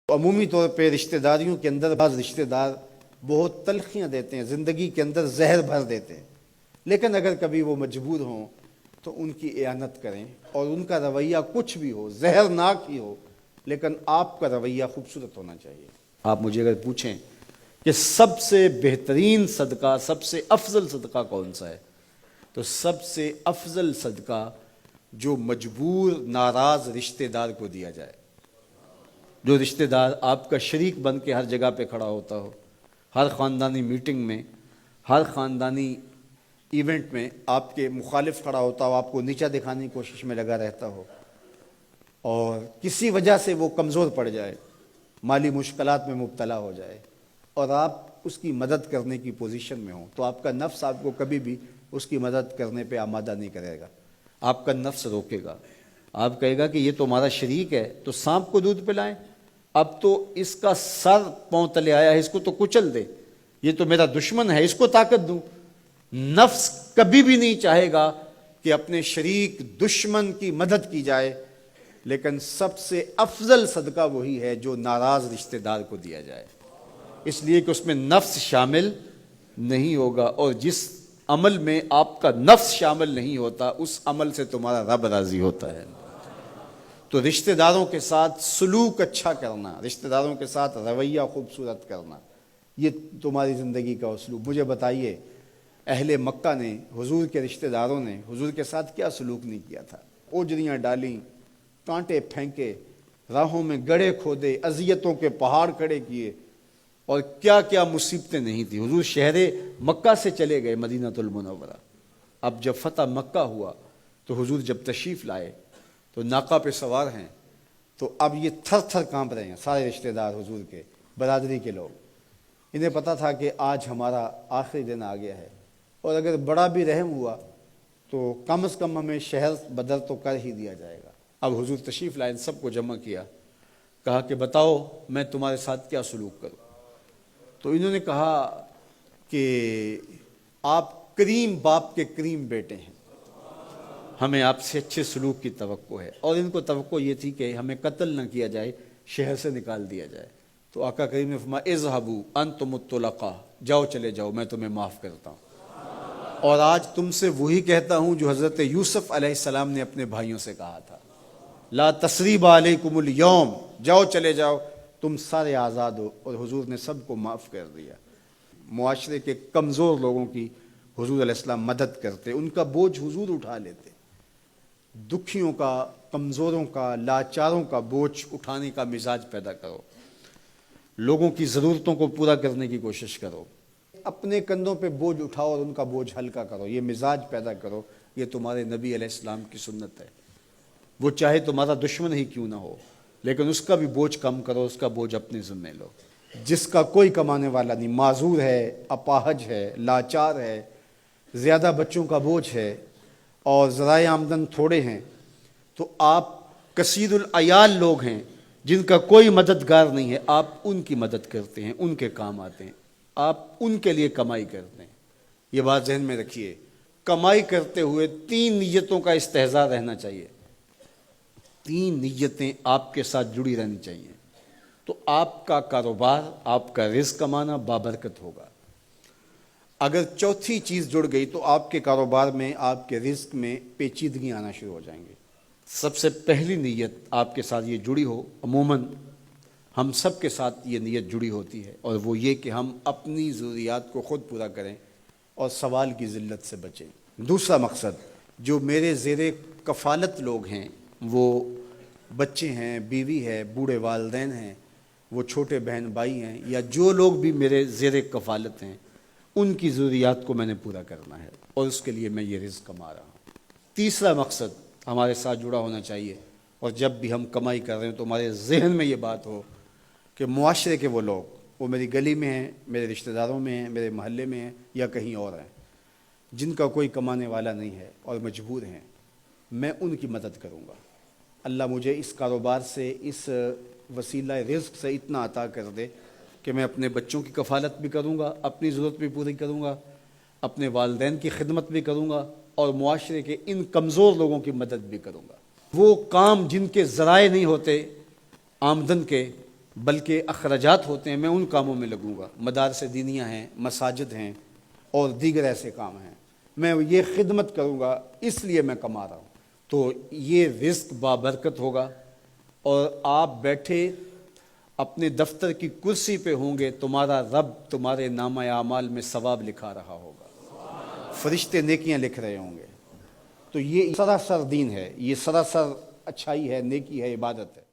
عمومی طور پہ رشتہ داریوں کے اندر بعض رشتہ دار بہت تلخیاں دیتے ہیں، زندگی کے اندر زہر بھر دیتے ہیں، لیکن اگر کبھی وہ مجبور ہوں تو ان کی اعانت کریں، اور ان کا رویہ کچھ بھی ہو، زہرناک ہی ہو، لیکن آپ کا رویہ خوبصورت ہونا چاہیے۔ آپ مجھے اگر پوچھیں کہ سب سے بہترین صدقہ، سب سے افضل صدقہ کون سا ہے، تو سب سے افضل صدقہ جو مجبور ناراض رشتہ دار کو دیا جائے، جو رشتہ دار آپ کا شریک بن کے ہر جگہ پہ کھڑا ہوتا ہو، ہر خاندانی میٹنگ میں، ہر خاندانی ایونٹ میں آپ کے مخالف کھڑا ہوتا ہو، آپ کو نیچا دکھانے کی کوشش میں لگا رہتا ہو، اور کسی وجہ سے وہ کمزور پڑ جائے، مالی مشکلات میں مبتلا ہو جائے، اور آپ اس کی مدد کرنے کی پوزیشن میں ہوں، تو آپ کا نفس آپ کو کبھی بھی اس کی مدد کرنے پہ آمادہ نہیں کرے گا۔ آپ کا نفس روکے گا، آپ کہے گا کہ یہ تو ہمارا شریک ہے، تو سانپ کو دودھ پلائیں، اب تو اس کا سر پاؤں تلے آیا ہے، اس کو تو کچل دے، یہ تو میرا دشمن ہے، اس کو طاقت دوں۔ نفس کبھی بھی نہیں چاہے گا کہ اپنے شریک دشمن کی مدد کی جائے، لیکن سب سے افضل صدقہ وہی ہے جو ناراض رشتہ دار کو دیا جائے، اس لیے کہ اس میں نفس شامل نہیں ہوگا، اور جس عمل میں آپ کا نفس شامل نہیں ہوتا اس عمل سے تمہارا رب راضی ہوتا ہے۔ تو رشتہ داروں کے ساتھ سلوک اچھا کرنا، رشتہ داروں کے ساتھ رویہ خوبصورت کرنا، یہ تمہاری زندگی کا اسلوب۔ مجھے بتائیے اہل مکہ نے، حضور کے رشتہ داروں نے حضور کے ساتھ کیا سلوک نہیں کیا تھا؟ اوجریاں ڈالیں، کانٹے پھینکے، راہوں میں گڑھے کھودے، اذیتوں کے پہاڑ کھڑے کیے، اور کیا کیا مصیبتیں نہیں تھی۔ حضور شہر مکہ سے چلے گئے مدینہ المنورہ۔ اب جب فتح مکہ ہوا تو حضور جب تشریف لائے تو ناقہ پہ سوار ہیں، تو اب یہ تھر تھر کانپ رہے ہیں سارے رشتہ دار حضور کے، برادری کے لوگ۔ انہیں پتہ تھا کہ آج ہمارا آخری دن آ گیا ہے، اور اگر بڑا بھی رحم ہوا تو کم از کم ہمیں شہر بدر تو کر ہی دیا جائے گا۔ اب حضور تشریف لائے، سب کو جمع کیا، کہا کہ بتاؤ میں تمہارے ساتھ کیا سلوک کروں؟ تو انہوں نے کہا کہ آپ کریم باپ کے کریم بیٹے ہیں، ہمیں آپ سے اچھے سلوک کی توقع ہے، اور ان کو توقع یہ تھی کہ ہمیں قتل نہ کیا جائے، شہر سے نکال دیا جائے۔ تو آقا کریم نے فرمایا اذهبوا انتم الطلقاء، جاؤ چلے جاؤ، میں تمہیں معاف کرتا ہوں۔ اور آج تم سے وہی کہتا ہوں جو حضرت یوسف علیہ السلام نے اپنے بھائیوں سے کہا تھا، لا تثریب علیکم اليوم، جاؤ چلے جاؤ، تم سارے آزاد ہو۔ اور حضور نے سب کو معاف کر دیا۔ معاشرے کے کمزور لوگوں کی حضور علیہ السلام مدد کرتے، ان کا بوجھ حضور اٹھا لیتے۔ دکھیوں کا، کمزوروں کا، لاچاروں کا بوجھ اٹھانے کا مزاج پیدا کرو، لوگوں کی ضرورتوں کو پورا کرنے کی کوشش کرو، اپنے کندھوں پہ بوجھ اٹھاؤ اور ان کا بوجھ ہلکا کرو، یہ مزاج پیدا کرو۔ یہ تمہارے نبی علیہ السلام کی سنت ہے۔ وہ چاہے تمہارا دشمن ہی کیوں نہ ہو، لیکن اس کا بھی بوجھ کم کرو، اس کا بوجھ اپنے ذمہ لو۔ جس کا کوئی کمانے والا نہیں، معذور ہے، اپاہج ہے، لاچار ہے، زیادہ بچوں کا بوجھ ہے، اور ذرائع آمدن تھوڑے ہیں، تو آپ کثیر العیال لوگ ہیں جن کا کوئی مددگار نہیں ہے، آپ ان کی مدد کرتے ہیں، ان کے کام آتے ہیں، آپ ان کے لیے کمائی کرتے ہیں۔ یہ بات ذہن میں رکھیے، کمائی کرتے ہوئے 3 نیتوں کا استحضار رہنا چاہیے، 3 نیتیں آپ کے ساتھ جڑی رہنی چاہیے، تو آپ کا کاروبار، آپ کا رزق کمانا بابرکت ہوگا۔ اگر چوتھی چیز جڑ گئی تو آپ کے کاروبار میں، آپ کے رزق میں پیچیدگیاں آنا شروع ہو جائیں گی۔ سب سے پہلی نیت آپ کے ساتھ یہ جڑی ہو، عموماً ہم سب کے ساتھ یہ نیت جڑی ہوتی ہے، اور وہ یہ کہ ہم اپنی ضروریات کو خود پورا کریں اور سوال کی ذلت سے بچیں۔ دوسرا مقصد، جو میرے زیر کفالت لوگ ہیں، وہ بچے ہیں، بیوی ہے، بوڑھے والدین ہیں، وہ چھوٹے بہن بھائی ہیں، یا جو لوگ بھی میرے زیر کفالت ہیں، ان کی ضروریات کو میں نے پورا کرنا ہے، اور اس کے لیے میں یہ رزق کما رہا ہوں۔ تیسرا مقصد ہمارے ساتھ جڑا ہونا چاہیے، اور جب بھی ہم کمائی کر رہے ہیں تو ہمارے ذہن میں یہ بات ہو کہ معاشرے کے وہ لوگ، وہ میری گلی میں ہیں، میرے رشتہ داروں میں ہیں، میرے محلے میں ہیں، یا کہیں اور ہیں، جن کا کوئی کمانے والا نہیں ہے اور مجبور ہیں، میں ان کی مدد کروں گا۔ اللہ مجھے اس کاروبار سے، اس وسیلہ رزق سے اتنا عطا کر دے کہ میں اپنے بچوں کی کفالت بھی کروں گا، اپنی ضرورت بھی پوری کروں گا، اپنے والدین کی خدمت بھی کروں گا، اور معاشرے کے ان کمزور لوگوں کی مدد بھی کروں گا۔ وہ کام جن کے ذرائع نہیں ہوتے آمدن کے، بلکہ اخراجات ہوتے ہیں میں ان کاموں میں لگوں گا، مدارس دینیہ ہیں، مساجد ہیں اور دیگر ایسے کام ہیں، میں یہ خدمت کروں گا، اس لیے میں کما رہا ہوں، تو یہ رزق بابرکت ہوگا، اور آپ بیٹھے اپنے دفتر کی کرسی پہ ہوں گے، تمہارا رب تمہارے نامہ اعمال میں ثواب لکھا رہا ہوگا، فرشتے نیکیاں لکھ رہے ہوں گے۔ تو یہ سراسر دین ہے، یہ سراسر اچھائی ہے، نیکی ہے، عبادت ہے۔